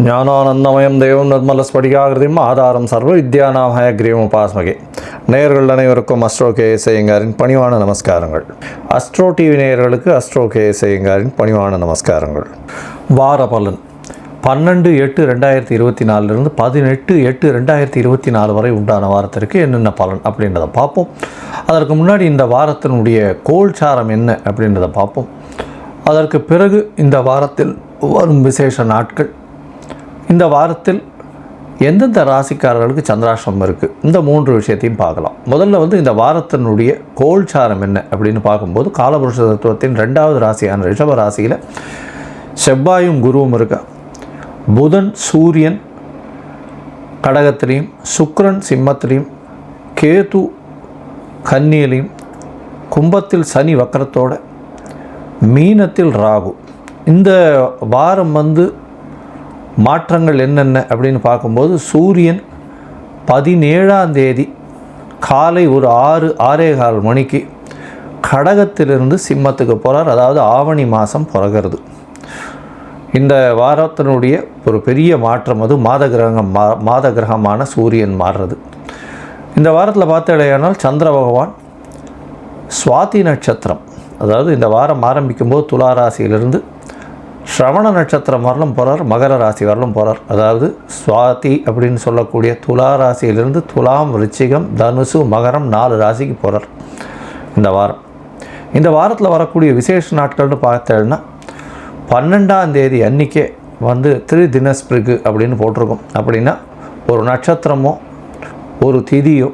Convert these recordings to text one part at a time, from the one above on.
ஞானானந்தமயம் தேவம் நிர்மலஸ்படிகாகிருதியும் ஆதாரம் சர்வ வித்யாநாமய கிரீவம் உபாஸ்மகே. நேயர்கள் அனைவருக்கும் அஸ்ட்ரோ கேஎஸ் ஐயங்காரின் பணிவான நமஸ்காரங்கள். அஸ்ட்ரோ டிவி நேயர்களுக்கு அஸ்ட்ரோ கேஎஸ் ஐயங்காரின் பணிவான நமஸ்காரங்கள். வார பலன் 12/8/2024 18/8/2024 வரை உண்டான வாரத்திற்கு என்னென்ன பலன் அப்படின்றத பார்ப்போம். அதற்கு முன்னாடி இந்த வாரத்தினுடைய கோல்சாரம் என்ன அப்படின்றத பார்ப்போம். அதற்கு பிறகு இந்த வாரத்தில் வரும் விசேஷ நாட்கள், இந்த வாரத்தில் எந்தெந்த ராசிக்காரர்களுக்கு சந்திராஷ்டிரமம் இருக்குது, இந்த 3 விஷயத்தையும் பார்க்கலாம். முதல்ல இந்த வாரத்தினுடைய கோல்சாரம் என்ன அப்படின்னு பார்க்கும்போது, காலபுருஷ தத்துவத்தின் 2வது ராசியான ரிஷப ராசியில் செவ்வாயும் குருவும் இருக்கா. புதன் சூரியன் கடகத்திலையும், சுக்கிரன் சிம்மத்திலையும், கேது கன்னியிலையும், கும்பத்தில் சனி வக்கரத்தோட, மீனத்தில் ராகு. இந்த வாரம் மாற்றங்கள் என்னென்ன அப்படின்னு பார்க்கும்போது, சூரியன் 17ஆம் தேதி காலை ஒரு 6:15 மணிக்கு கடகத்திலிருந்து சிம்மத்துக்கு போகிறார். அதாவது ஆவணி மாதம் பிறகுறது. இந்த வாரத்தினுடைய ஒரு பெரிய மாற்றம் மாத கிரகமான சூரியன் மாறுறது. இந்த வாரத்தில் பார்த்தடையானால் சந்திர பகவான் சுவாதி நட்சத்திரம், அதாவது இந்த வாரம் ஆரம்பிக்கும்போது துலா ராசியிலிருந்து ஸ்ரவண நட்சத்திரம் வரலும் போகிறார், மகர ராசி வரலும் போகிறார். அதாவது சுவாதி அப்படின்னு சொல்லக்கூடிய துலா ராசியிலிருந்து துலாம், விருச்சிகம், தனுசு, மகரம் 4 ராசிக்கு போகிறார் இந்த வாரம். இந்த வாரத்தில் வரக்கூடிய விசேஷ நாட்கள்னு பார்த்தேன்னா 12ஆம் தேதி அன்றைக்கே திரிதினஸ்பிரிகு அப்படின்னு போட்டிருக்கோம். அப்படின்னா ஒரு நட்சத்திரமோ ஒரு திதியோ,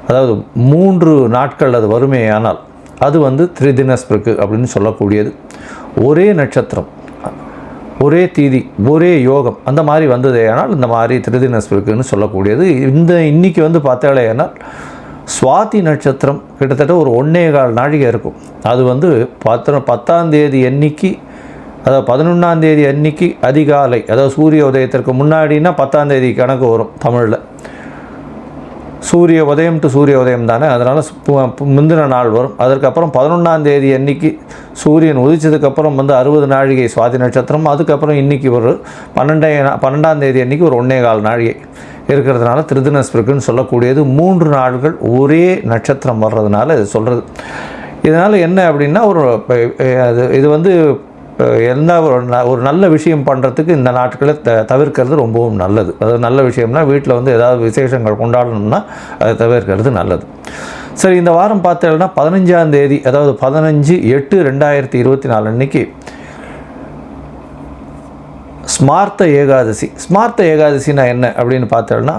அதாவது 3 நாட்கள் அது வறுமையானால் அது திரிதினஸ்பிரிகு அப்படின்னு சொல்லக்கூடியது. ஒரே நட்சத்திரம், ஒரே தீதி, ஒரே யோகம், அந்த மாதிரி வந்ததேயானால் இந்த மாதிரி திரிதினஸ்பிரிக்குன்னு சொல்லக்கூடியது. இன்றைக்கி பார்த்தாலேயானால் சுவாதி நட்சத்திரம் கிட்டத்தட்ட ஒரு 1.25 நாழிகை இருக்கும். அது 10ஆம் தேதி அன்னைக்கு, அதாவது 11ஆம் தேதி அன்னைக்கு அதிகாலை, அதாவது சூரிய உதயத்திற்கு முன்னாடினா 10ஆம் தேதி கணக்கு வரும் தமிழில். சூரிய உதயம் டு சூரிய உதயம் தானே, அதனால் முந்தின நாள் வரும். அதற்கப்புறம் 11ஆம் தேதி அன்னைக்கு சூரியன் உதிச்சதுக்கப்புறம் 60 நாழிகை சுவாதி நட்சத்திரம். அதுக்கப்புறம் இன்றைக்கி ஒரு 12ஆம் தேதி அன்றைக்கி ஒரு 1.25 நாழிகை இருக்கிறதுனால திரிதினஸ்பிரிக்குன்னு சொல்லக்கூடியது. 3 நாட்கள் ஒரே நட்சத்திரம் வர்றதுனால இது சொல்கிறது. இதனால் என்ன அப்படின்னா, இது என்ன ஒரு நல்ல விஷயம் பண்ணுறதுக்கு இந்த நாட்களை தவிர்க்கிறது ரொம்பவும் நல்லது. அதாவது நல்ல விஷயம்னா வீட்டில் ஏதாவது விசேஷங்கள் கொண்டாடணும்னா அதை தவிர்க்கிறது நல்லது. சரி, இந்த வாரம் பார்த்தீங்கன்னா 15ஆம் தேதி, அதாவது 15/8/2024 அன்னைக்கு ஸ்மார்த்த ஏகாதசி. ஸ்மார்த்த ஏகாதசினா என்ன அப்படின்னு பார்த்தோம்னா,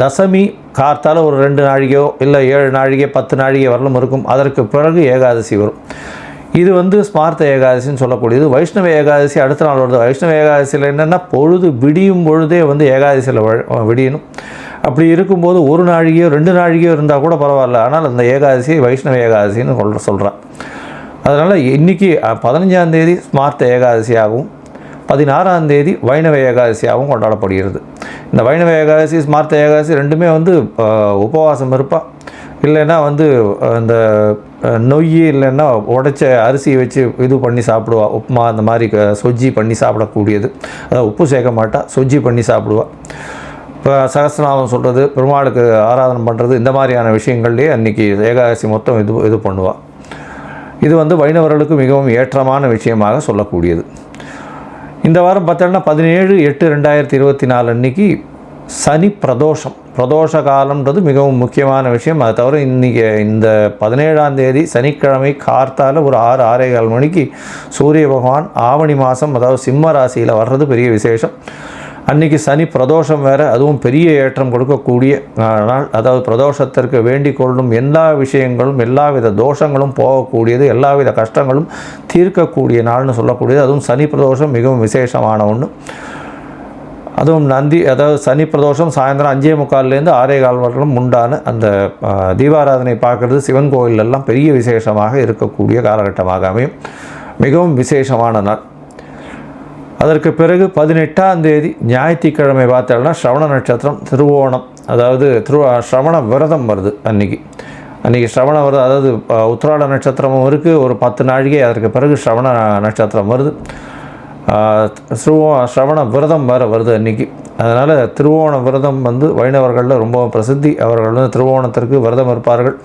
தசமி கார்த்தால் ஒரு 2 நாழிகையோ இல்லை 7 நாழிகை 10 நாழிகை வரலும் இருக்கும். அதற்கு பிறகு ஏகாதசி வரும். இது ஸ்மார்த்த ஏகாதசின்னு சொல்லக்கூடியது. வைஷ்ணவ ஏகாதசி அடுத்த நாள் வருது. வைஷ்ணவ ஏகாதசியில் என்னென்னா, பொழுது விடியும் பொழுதே ஏகாதசியில் விடியணும். அப்படி இருக்கும்போது 1 நாழிகையோ 2 நாழிகையோ இருந்தால் கூட பரவாயில்ல. ஆனால் அந்த ஏகாதசி வைஷ்ணவ ஏகாதசின்னு சொல்கிறான். அதனால் இன்றைக்கி 15ஆம் தேதி ஸ்மார்த்த ஏகாதசியாகவும் 16ஆம் தேதி வைணவ ஏகாதசியாகவும் கொண்டாடப்படுகிறது. இந்த வைணவ ஏகாதசி ஸ்மார்த்த ஏகாதசி ரெண்டுமே உபவாசம் இருப்பாள். இல்லைன்னா இந்த நொய் இல்லைன்னா உடைச்ச அரிசி வச்சு இது பண்ணி சாப்பிடுவா. உப்புமா அந்த மாதிரி சொஜ்ஜி பண்ணி சாப்பிடக்கூடியது. அதாவது உப்பு சேர்க்க மாட்டா, சொஜ்ஜி பண்ணி சாப்பிடுவா. இப்போ சகஸ்ரநாமம் சொல்கிறது, பெருமாளுக்கு ஆராதனை பண்ணுறது, இந்த மாதிரியான விஷயங்கள்லேயே அன்றைக்கி ஏகாதசி மொத்தம் இது பண்ணுவாள். இது வைணவர்களுக்கு மிகவும் ஏற்றமான விஷயமாக சொல்லக்கூடியது. இந்த வாரம் பார்த்தோன்னா 17/8/2024 அன்றைக்கி சனி பிரதோஷம். பிரதோஷ காலம்ன்றது மிகவும் முக்கியமான விஷயம். அதை தவிர இன்றைக்கி இந்த 17ஆம் தேதி சனிக்கிழமை கார்த்தால் ஒரு 6:15 மணிக்கு சூரிய பகவான் ஆவணி மாதம், அதாவது சிம்ம ராசியில் வர்றது பெரிய விசேஷம். அன்றைக்கி சனி பிரதோஷம் வேறு, அதுவும் பெரிய ஏற்றம் கொடுக்கக்கூடிய நாள். அதாவது பிரதோஷத்திற்கு வேண்டிக் கொள்ளும் எல்லா விஷயங்களும், எல்லாவித தோஷங்களும் போகக்கூடியது, எல்லாவித கஷ்டங்களும் தீர்க்கக்கூடிய நாள்னு சொல்லக்கூடியது. அதுவும் சனி பிரதோஷம் மிகவும் விசேஷமான ஒன்று. அதுவும் அதாவது சனி பிரதோஷம் சாயந்தரம் 5:45 6:15 வரலும் உண்டான அந்த தீபாராதனை பார்க்குறது சிவன் கோயிலெல்லாம் பெரிய விசேஷமாக இருக்கக்கூடிய காலகட்டமாக அமையும். மிகவும் விசேஷமான நாள். அதற்கு பிறகு 18ஆம் தேதி ஞாயிற்றுக்கிழமை பார்த்தோம்னா ஸ்ரவண நட்சத்திரம், திருவோணம், அதாவது ஸ்ரவண விரதம் வருது. அன்றைக்கி ஸ்ரவண விரதம், அதாவது உத்திராட நட்சத்திரமும் இருக்குது, ஒரு 10 நாழிகை. அதற்கு பிறகு ஸ்ரவண நட்சத்திரம் வருது. ஸ்ரவண விரதம் வேறு வருது அன்றைக்கி. அதனால் திருவோண விரதம் வந்து வைணவர்களில் ரொம்ப பிரசித்தி. அவர்கள் வந்து திருவோணத்திற்கு விரதம் இருப்பார்கள்.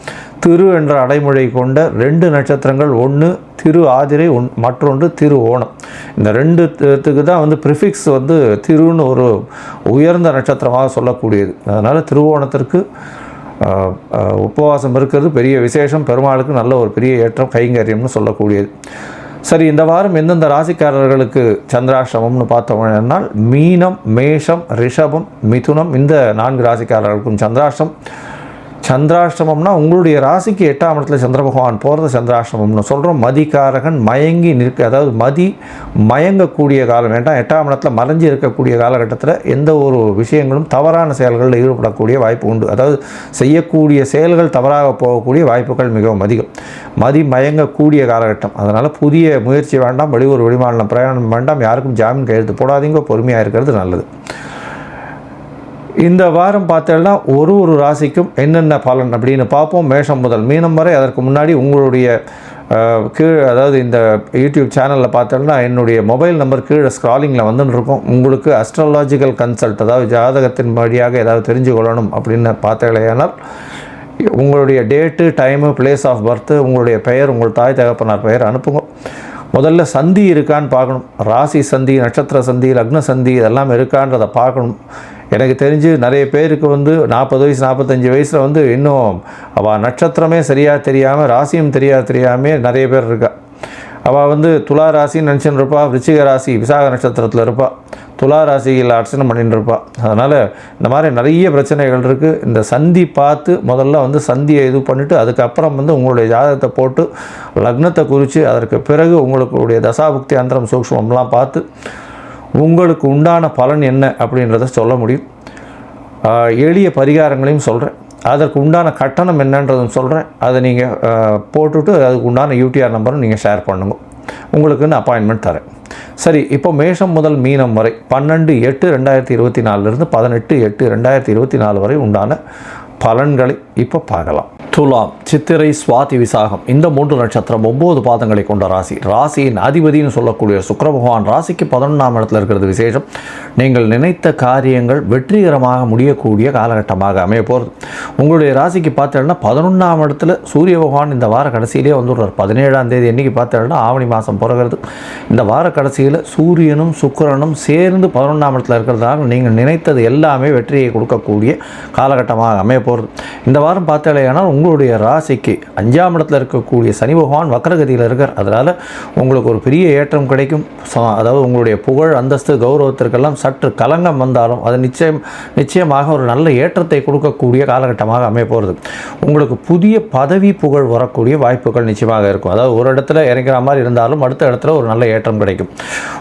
திரு என்ற அடைமொழி கொண்ட 2 நட்சத்திரங்கள், ஒன்று திரு ஆதிரை, மற்றொன்று திரு ஓணம். இந்த 2த்துக்கு தான் வந்து ப்ரிஃபிக்ஸ் வந்து திருன்னு ஒரு உயர்ந்த நட்சத்திரமாக சொல்லக்கூடியது. அதனால் திருவோணத்திற்கு உபவாசம் இருக்கிறது பெரிய விசேஷம். பெருமாளுக்கு நல்ல ஒரு பெரிய ஏற்றம், கைங்கரியம்னு சொல்லக்கூடியது. சரி, இந்த வாரம் எந்தெந்த ராசிக்காரர்களுக்கு சந்திராஷ்டமம்னு பார்த்தோம்னால் மீனம், மேஷம், ரிஷபம், மிதுனம், இந்த 4 ராசிக்காரர்களுக்கும் சந்திராஷ்டமம்னா உங்களுடைய ராசிக்கு 8ஆம் இடத்துல சந்திர பகவான் போகிறது சந்திராஷ்டமம்னு சொல்கிறோம். மதிகாரகன் மயங்கி நிற்க, அதாவது மயங்கக்கூடிய காலம். வேண்டாம், 8ஆம் இடத்துல மறைஞ்சி இருக்கக்கூடிய காலகட்டத்தில் எந்த ஒரு விஷயங்களும் தவறான செயல்களில் ஈடுபடக்கூடிய வாய்ப்பு உண்டு. அதாவது செய்யக்கூடிய செயல்கள் தவறாக போகக்கூடிய வாய்ப்புகள் மிகவும் அதிகம். மயங்கக்கூடிய காலகட்டம். அதனால் புதிய முயற்சி வேண்டாம், வெளியூர் வெளிமாநிலம் பிரயாணம் வேண்டாம், யாருக்கும் ஜாமீன் கையெழுத்து போடாதீங்க, பொறுமையாக இருக்கிறது நல்லது. இந்த வாரம் பார்த்தோம்னா ஒரு ராசிக்கும் என்னென்ன பலன் அப்படின்னு பார்ப்போம். மேஷம் முதல் மீனம் வரை. அதற்கு முன்னாடி உங்களுடைய அதாவது இந்த யூடியூப் சேனலில் பார்த்தோம்னா என்னுடைய மொபைல் நம்பர் கீழே ஸ்க்ராலிங்கில் வந்துன்னு இருக்கும். உங்களுக்கு அஸ்ட்ராலாஜிக்கல் கன்சல்ட், அதாவது ஜாதகத்தின் வழியாக ஏதாவது தெரிஞ்சு கொள்ளணும் அப்படின்னு பார்த்தீங்களேனால் உங்களுடைய date, time, place of birth, உங்களுடைய பெயர், உங்கள் தாய் தகப்பனார் பெயர் அனுப்புங்க. முதல்ல சந்தி இருக்கான்னு பார்க்கணும். ராசி சந்தி, நட்சத்திர சந்தி, லக்ன சந்தி இதெல்லாம் இருக்கான்றதை பார்க்கணும். எனக்கு தெரிஞ்சு நிறைய பேருக்கு வந்து 40 வயசு 45 வயசில் வந்து இன்னும் அவள் நட்சத்திரமே சரியாக தெரியாமல், ராசியும் தெரியாமல் நிறைய பேர் இருக்கா. அவள் வந்து துலா ராசின்னு நினச்சின்னு இருப்பாள், விருச்சிக ராசி விசாக நட்சத்திரத்தில் இருப்பாள், துலா ராசியில் அர்ச்சனை பண்ணிட்டு இருப்பாள். அதனால் இந்த மாதிரி நிறைய பிரச்சனைகள் இருக்குது. இந்த சந்தி பார்த்து முதல்ல வந்து சந்தியை இது பண்ணிவிட்டு அதுக்கப்புறம் வந்து உங்களுடைய ஜாதகத்தை போட்டு லக்னத்தை குறித்து அதற்கு பிறகு உங்களுடைய தசாபுக்தி அந்தரம் சூக்ஷ்மம்லாம் பார்த்து உங்களுக்கு உண்டான பலன் என்ன அப்படின்றத சொல்ல முடியும். எளிய பரிகாரங்களையும் சொல்கிறேன். அதற்கு உண்டான கட்டணம் என்னன்றதும் சொல்கிறேன். அதை நீங்கள் போட்டுவிட்டு அதுக்கு உண்டான யூடிஆர் நம்பரும் நீங்கள் ஷேர் பண்ணுங்க. உங்களுக்குன்னு அப்பாயின்மெண்ட் தரேன். சரி, இப்போ மேஷம் முதல் மீனம் வரை 12/8/2024 18/8/2024 வரை உண்டான பலன்களை இப்போ பார்க்கலாம். துலாம், சித்திரை, சுவாதி, விசாகம் இந்த 3 நட்சத்திரம் 9 பாதங்களை கொண்ட ராசி. ராசியின் அதிபதினு சொல்லக்கூடிய சுக்கிர பகவான் ராசிக்கு 11ஆம் இடத்துல இருக்கிறது விசேஷம். நீங்கள் நினைத்த காரியங்கள் வெற்றிகரமாக முடியக்கூடிய காலகட்டமாக அமைய போகிறது. உங்களுடைய ராசிக்கு பார்த்தீங்கன்னா 11ஆம் இடத்துல சூரிய பகவான் இந்த வார கடைசியிலே வந்துடுறார். 17ஆம் தேதி அன்றைக்கி பார்த்தீங்கன்னா ஆவணி மாதம் பிறகுறது. இந்த வார கடைசியில் சூரியனும் சுக்கிரனும் சேர்ந்து 11ஆம் இடத்துல இருக்கிறதால நீங்கள் நினைத்தது எல்லாமே வெற்றியை கொடுக்கக்கூடிய காலகட்டமாக அமைய போகிறது. இந்த வாரம் பார்த்தீங்கன்னா உங்களுடைய ராசிக்கு 5ஆம் இடத்துல இருக்கக்கூடிய சனி பகவான் வக்ரகதியில் இருக்கார். அதனால் உங்களுக்கு ஒரு பெரிய ஏற்றம் கிடைக்கும். அதாவது உங்களுடைய புகழ், அந்தஸ்து, கௌரவத்திற்கெல்லாம் சற்று கலங்கம் வந்தாலும் அது நிச்சயமாக ஒரு நல்ல ஏற்றத்தை கொடுக்கக்கூடிய காலகட்டமாக அமைய போகிறது. உங்களுக்கு புதிய பதவி புகழ் வரக்கூடிய வாய்ப்புகள் நிச்சயமாக இருக்கும். அதாவது ஒரு இடத்துல இறங்கிற மாதிரி இருந்தாலும் அடுத்த இடத்துல ஒரு நல்ல ஏற்றம் கிடைக்கும்.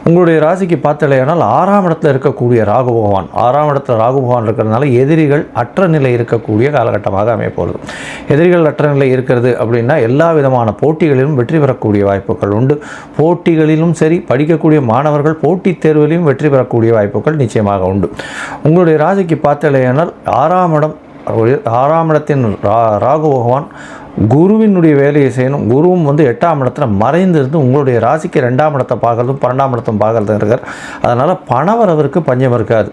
உங்களுடைய ராசிக்கு பார்த்தீங்கன்னா 6ஆம் இடத்துல இருக்கக்கூடிய ராகு பகவான், 6ஆம் இடத்துல ராகு பகவான் இருக்கிறதுனால எதிரிகள் அற்ற நிலை இருக்கக்கூடிய காலகட்டமாக அமைய போகிறது. எதிரிகள் அற்ற நிலை இருக்கிறது அப்படின்னா எல்லா விதமான போட்டிகளிலும் வெற்றி பெறக்கூடிய வாய்ப்புகள் உண்டு. போட்டிகளிலும் சரி, படிக்கக்கூடிய மாணவர்கள் போட்டித் தேர்விலையும் வெற்றி பெறக்கூடிய வாய்ப்புகள் நிச்சயமாக உண்டு. உங்களுடைய ராசிக்கு பார்த்தீங்கன்னா 6ஆம் இடத்தின் ராகு பகவான் குருவினுடைய வேலையை செய்யணும். குருவும் வந்து 8ஆம் இடத்துல மறைந்திருந்து உங்களுடைய ராசிக்கு 2ஆம் இடத்தை பார்க்குறதும் 12ஆம் இடத்தும் பார்க்குறதும் இருக்கார். அதனால் பணவரவிற்கு பஞ்சம் இருக்காது.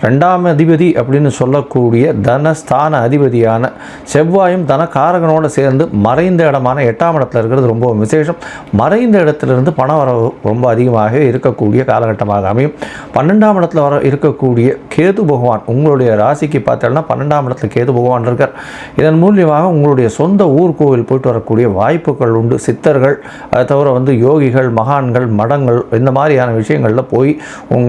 2ஆம் அதிபதி அப்படின்னு சொல்லக்கூடிய தனஸ்தான அதிபதியான செவ்வாயும் தனக்காரகனோடு சேர்ந்து மறைந்த இடமான 8ஆம் இடத்துல இருக்கிறது ரொம்ப விசேஷம். மறைந்த இடத்திலிருந்து பணவரவு ரொம்ப அதிகமாக இருக்கக்கூடிய காலகட்டமாக அமையும். 12ஆம் இடத்துல இருக்கக்கூடிய கேது பகவான் உங்களுடைய ராசிக்கு பார்த்தோன்னா 12ஆம் இடத்துல கேது பகவான் இருக்கார். இதன் மூலியமாக உங்களுடைய சொந்த ஊர் கோவில் போயிட்டு வரக்கூடிய வாய்ப்புகள் உண்டு. சித்தர்கள், அதை தவிர வந்து யோகிகள், மகான்கள், மடங்கள் இந்த மாதிரியான விஷயங்களில் போய்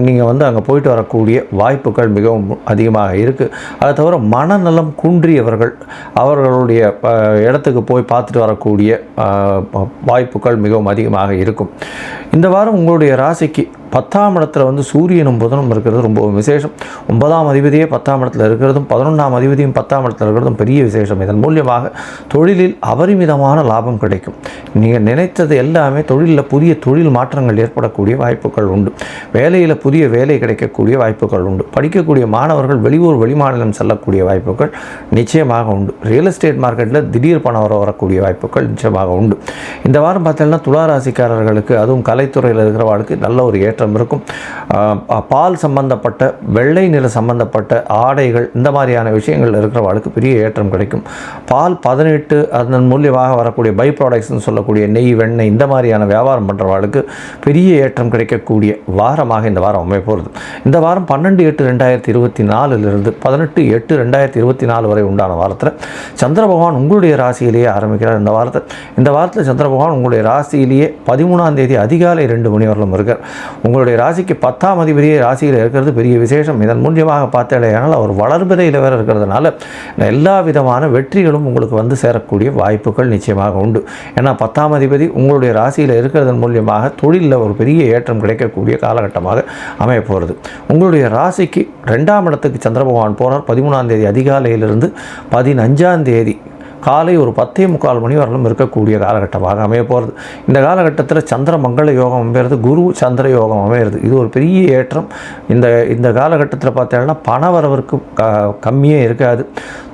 நீங்கள் வந்து அங்கே போயிட்டு வரக்கூடிய வாய்ப்புகள் மிகவும் அதிகமாக இருக்குது. அதை தவிர மனநலம் குன்றியவர்கள் அவர்களுடைய இடத்துக்கு போய் பார்த்துட்டு வரக்கூடிய வாய்ப்புகள் மிகவும் அதிகமாக இருக்கும். இந்த வாரம் உங்களுடைய ராசிக்கு 10ஆம் இடத்துல வந்து சூரியனும் புதனும் இருக்கிறது ரொம்ப விசேஷம். 9ஆம் அதிபதியே 10ஆம் இடத்துல இருக்கிறதும் 11ஆம் அதிபதியும் 10ஆம் இடத்துல இருக்கிறதும் பெரிய விசேஷம். இதன் மூலியமாக தொழிலில் அபரிமிதமான லாபம் கிடைக்கும். நீங்கள் நினைத்தது எல்லாமே தொழிலில் புதிய தொழில் மாற்றங்கள் ஏற்படக்கூடிய வாய்ப்புகள் உண்டு. வேலையில் புதிய வேலை கிடைக்கக்கூடிய வாய்ப்புகள் உண்டு. படிக்கக்கூடிய மாணவர்கள் வெளியூர் வெளிமாநிலம் செல்லக்கூடிய வாய்ப்புகள் நிச்சயமாக உண்டு. ரியல் எஸ்டேட் மார்க்கெட்டில் திடீர் பணம் வரக்கூடிய வாய்ப்புகள் நிச்சயமாக உண்டு. இந்த வாரம் பார்த்தீங்கன்னா துலா ராசிக்காரர்களுக்கு, அதுவும் கலைத்துறையில் இருக்கிறவர்களுக்கு நல்ல ஒரு ஏற்றம் ஏற்றம் இருக்கும். பால் சம்பந்தப்பட்ட வெள்ளை நிற சம்பந்தப்பட்ட ஆடைகள் இந்த மாதிரியான விஷயங்கள் இருக்கிறவர்களுக்கு பெரிய ஏற்றம் கிடைக்கும். பால் 18 அதன் மூலியமாக வரக்கூடிய பை ப்ராடக்ட்ஸ்னு சொல்லக்கூடிய நெய், வெண்ணெய் இந்த மாதிரியான வியாபாரம் பண்ணுறவர்களுக்கு பெரிய ஏற்றம் கிடைக்கக்கூடிய வாரமாக இந்த வாரம் அமைய போகிறது. இந்த வாரம் 12/8/2024 18/8/2024 வரை உண்டான வாரத்தில் சந்திர பகவான் உங்களுடைய ராசியிலேயே ஆரம்பிக்கிறார். இந்த வாரத்தில் சந்திர பகவான் உங்களுடைய ராசியிலேயே 13ஆம் தேதி அதிகாலை 2 மணி வரலும் இருக்கார். உங்களுடைய ராசிக்கு 10ஆம் அதிபதியே ராசியில் இருக்கிறது பெரிய விசேஷம். இதன் மூலியமாக பார்த்தேனால் அவர் வளர்பிறையில் வேறு இருக்கிறதுனால எல்லா விதமான வெற்றிகளும் உங்களுக்கு வந்து சேரக்கூடிய வாய்ப்புகள் நிச்சயமாக உண்டு. ஏன்னா 10ஆம் அதிபதி உங்களுடைய ராசியில் இருக்கிறதன் மூலியமாக தொழிலில் ஒரு பெரிய ஏற்றம் கிடைக்கக்கூடிய காலகட்டமாக அமைய போகிறது. உங்களுடைய ராசிக்கு 2ஆம் இடத்துக்கு சந்திர பகவான் போகிறார். 13ஆம் தேதி அதிகாலையிலிருந்து 15ஆம் தேதி காலை ஒரு 10:45 மணி வரலும் இருக்கக்கூடிய காலகட்டமாக அமைய போகிறது. இந்த காலகட்டத்தில் சந்திர மங்கள யோகம் அமைகிறது, குரு சந்திர யோகம் அமைகிறது. இது ஒரு பெரிய ஏற்றம். இந்த காலகட்டத்தில் பார்த்தீங்கன்னா பண வரவிற்கு கம்மியே இருக்காது.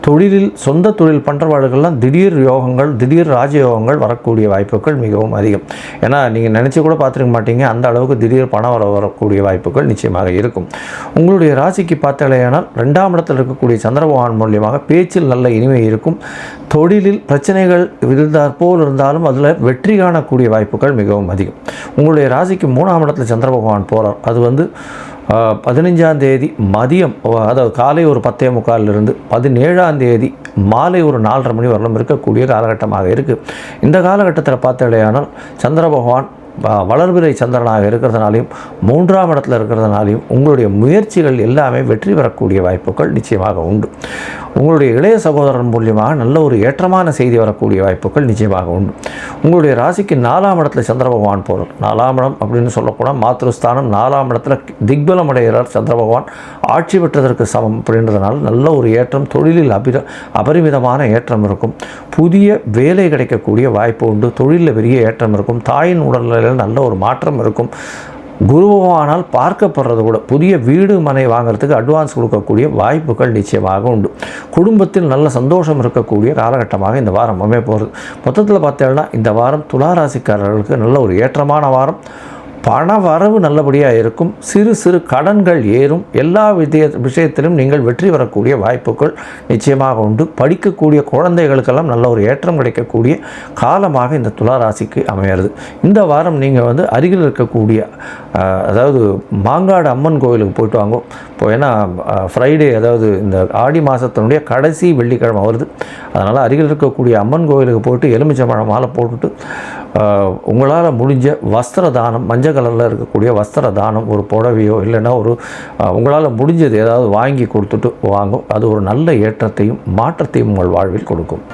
தொழிலில் சொந்த தொழில் பண்ணுறவர்களுக்கெல்லாம் திடீர் யோகங்கள், திடீர் ராஜயோகங்கள் வரக்கூடிய வாய்ப்புகள் மிகவும் அதிகம். ஏன்னா நீங்கள் நினச்சி கூட பார்த்துருக்க மாட்டீங்க, அந்த அளவுக்கு திடீர் பணம் வரக்கூடிய வாய்ப்புகள் நிச்சயமாக இருக்கும். உங்களுடைய ராசிக்கு பார்த்தாலேயானால் 2ஆம் இடத்தில் இருக்கக்கூடிய சந்திர பகவான் மூலியமாக பேச்சில் நல்ல இனிமை இருக்கும். தொழிலில் பிரச்சனைகள் இருந்தாற்போல் இருந்தாலும் அதில் வெற்றி காணக்கூடிய வாய்ப்புகள் மிகவும் அதிகம். உங்களுடைய ராசிக்கு 3ஆம் இடத்தில் சந்திர பகவான் போகிறார். அது வந்து 15ஆம் தேதி மதியம், அதாவது காலை ஒரு 10:45 17ஆம் தேதி மாலை ஒரு 4:30 மணி வரலும் இருக்கக்கூடிய காலகட்டமாக இருக்குது. இந்த காலகட்டத்தில் பார்த்தாலேயானால் சந்திர பகவான் வளர்பிறை சந்திரனாக இருக்கிறதுனாலையும் 3ஆம் இடத்துல இருக்கிறதுனாலையும் உங்களுடைய முயற்சிகள் எல்லாமே வெற்றி பெறக்கூடிய வாய்ப்புகள் நிச்சயமாக உண்டு. உங்களுடைய இளைய சகோதரன் மூலியமாக நல்ல ஒரு ஏற்றமான செய்தி வரக்கூடிய வாய்ப்புகள் நிச்சயமாக உண்டு. உங்களுடைய ராசிக்கு 4ஆம் இடத்துல சந்திர பகவான் போகிறார். 4ஆம் இடம் அப்படின்னு சொல்லப்போனால் மாத்ருஸ்தானம். 4ஆம் இடத்துல திக்பலம் அடைகிறார் சந்திர பகவான். ஆட்சி பெற்றதற்கு சமம் அப்படின்றதுனால நல்ல ஒரு ஏற்றம், தொழிலில் அபரிமிதமான ஏற்றம் இருக்கும். புதிய வேலை கிடைக்கக்கூடிய வாய்ப்பு உண்டு. தொழிலில் பெரிய ஏற்றம் இருக்கும். தாயின் உடல்நிலையில் நல்ல ஒரு மாற்றம் இருக்கும். குரு பகவானால் பார்க்கப்படுறது கூட புதிய வீடு மனை வாங்கிறதுக்கு அட்வான்ஸ் கொடுக்கக்கூடிய வாய்ப்புகள் நிச்சயமாக உண்டு. குடும்பத்தில் நல்ல சந்தோஷம் இருக்கக்கூடிய காலகட்டமாக இந்த வாரம் அமைய போகிறது. மொத்தத்தில் பார்த்தீங்கன்னா இந்த வாரம் துலா ராசிக்காரர்களுக்கு நல்ல ஒரு ஏற்றமான வாரம். பண வரவு நல்லபடியாக இருக்கும். சிறு சிறு கடன்கள் ஏறும். எல்லா விஷயத்திலும் நீங்கள் வெற்றி பெறக்கூடிய வாய்ப்புகள் நிச்சயமாக உண்டு. படிக்கக்கூடிய குழந்தைகளுக்கெல்லாம் நல்ல ஒரு ஏற்றம் கிடைக்கக்கூடிய காலமாக இந்த துலா ராசிக்கு அமையிறது. இந்த வாரம் நீங்கள் வந்து அருகில் இருக்கக்கூடிய அதாவது மாங்காடு அம்மன் கோவிலுக்கு போயிட்டு வாங்க. இப்போ ஏன்னா ஃப்ரைடே, அதாவது இந்த ஆடி மாதத்தினுடைய கடைசி வெள்ளிக்கிழமை வருது. அதனால் அருகில் இருக்கக்கூடிய அம்மன் கோவிலுக்கு போயிட்டு எலுமிச்சம்பழம் மாலை போட்டுட்டு உங்களால் முடிஞ்ச வஸ்திர தானம், மஞ்சள் கலரில் இருக்கக்கூடிய வஸ்திர தானம், ஒரு புடவையோ இல்லைன்னா ஒரு உங்களால் முடிஞ்சது ஏதாவது வாங்கி கொடுத்துட்டு வாங்கும். அது ஒரு நல்ல ஏற்றத்தையும் மாற்றத்தையும் உங்கள் வாழ்வில் கொடுக்கும்.